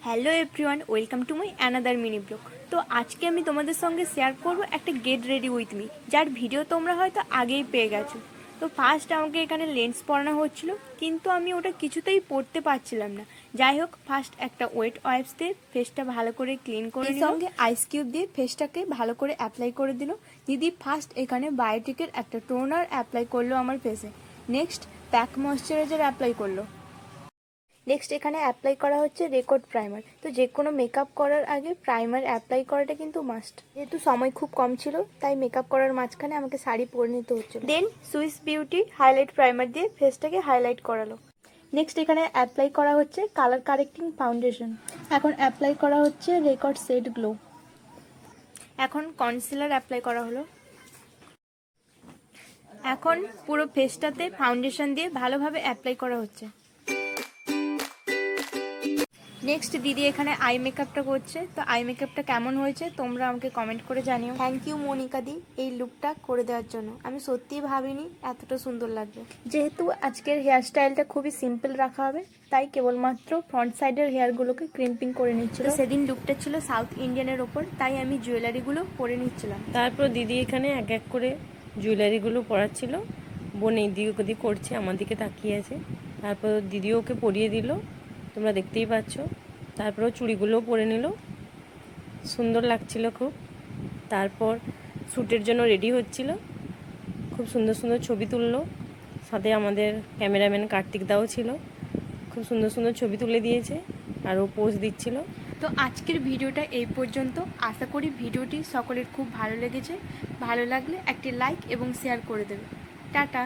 Hello everyone, welcome to my another mini blog. তো আজকে আমি তোমাদের সঙ্গে শেয়ার করব একটা গেট রেডি উইথ মি, যার ভিডিও তোমরা হয়তো আগেই পেয়ে গেছো। তো ফার্স্ট আমাকে এখানে লেন্স পরানো হচ্ছিল, কিন্তু আমি ওটা কিছুতেই পরতে পারছিলাম না। যাই হোক, ফার্স্ট একটা ওয়েট ওয়াইপস দিয়ে ফেসটা ভালো করে ক্লিন করে নিল, সঙ্গে আইস কিউব দিয়ে ফেসটাকে ভালো করে অ্যাপ্লাই করে দিল। দিদি ফার্স্ট এখানে বায়োটিকের একটা টোনার অ্যাপ্লাই করলো আমার ফেসে। নেক্সট প্যাক ময়শ্চারাইজার অ্যাপ্লাই করলো। নেক্সট এখানে অ্যাপ্লাই করা হচ্ছে রেকর্ড প্রাইমার। তো যে কোনো মেকআপ করার আগে প্রাইমার অ্যাপ্লাই করাটা কিন্তু মাস্ট। যেহেতু সময় খুব কম ছিল, তাই মেকআপ করার মাঝখানে আমাকে শাড়ি পরে নিতে হচ্ছিল। দেন সুইস বিউটি হাইলাইট প্রাইমার দিয়ে ফেসটাকে হাইলাইট করালো। নেক্সট এখানে অ্যাপ্লাই করা হচ্ছে কালার কারেক্টিং ফাউন্ডেশন। এখন অ্যাপ্লাই করা হচ্ছে রেকর্ড সেট গ্লো। এখন কনসিলার অ্যাপ্লাই করা হলো। এখন পুরো ফেসটাতে ফাউন্ডেশন দিয়ে ভালোভাবে অ্যাপ্লাই করা হচ্ছে। নেক্সট দিদি এখানে আই মেকআপটা করছে। তো আই মেকআপটা কেমন হয়েছে তোমরা আমাকে কমেন্ট করে জানিও। থ্যাংক ইউ মনিকা দি এই লুকটা করে দেওয়ার জন্য। আমি সত্যিই ভাবিনি এতটা সুন্দর লাগবে। যেহেতু আজকের হেয়ার স্টাইলটা খুবই সিম্পল রাখা হবে, তাই কেবলমাত্র ফ্রন্ট সাইডের হেয়ারগুলোকে ক্রিম্পিং করে নিচ্ছিল। সেদিন লুকটা ছিল সাউথ ইন্ডিয়ানের ওপর, তাই আমি জুয়েলারিগুলো পরে নিচ্ছিলাম। তারপর দিদি এখানে এক এক করে জুয়েলারিগুলো পরাচ্ছিল। বোন এই দিকে ওদিক করছে, আমার দিকে তাকিয়ে আছে। তারপর দিদিও ওকে পরিয়ে দিল, তোমরা দেখতেই পাচ্ছ। তারপরও চুড়িগুলোও পরে নিল, সুন্দর লাগছিল খুব। তারপর শ্যুটের জন্য রেডি হচ্ছিল, খুব সুন্দর সুন্দর ছবি তুললো। সাথে আমাদের ক্যামেরাম্যান কার্তিক দাও ছিল, খুব সুন্দর সুন্দর ছবি তুলে দিয়েছে আর ও পোজ দিচ্ছিল। তো আজকের ভিডিওটা এই পর্যন্ত। আশা করি ভিডিওটি সকলের খুব ভালো লেগেছে। ভালো লাগলে একটি লাইক এবং শেয়ার করে দেবে। টাটা।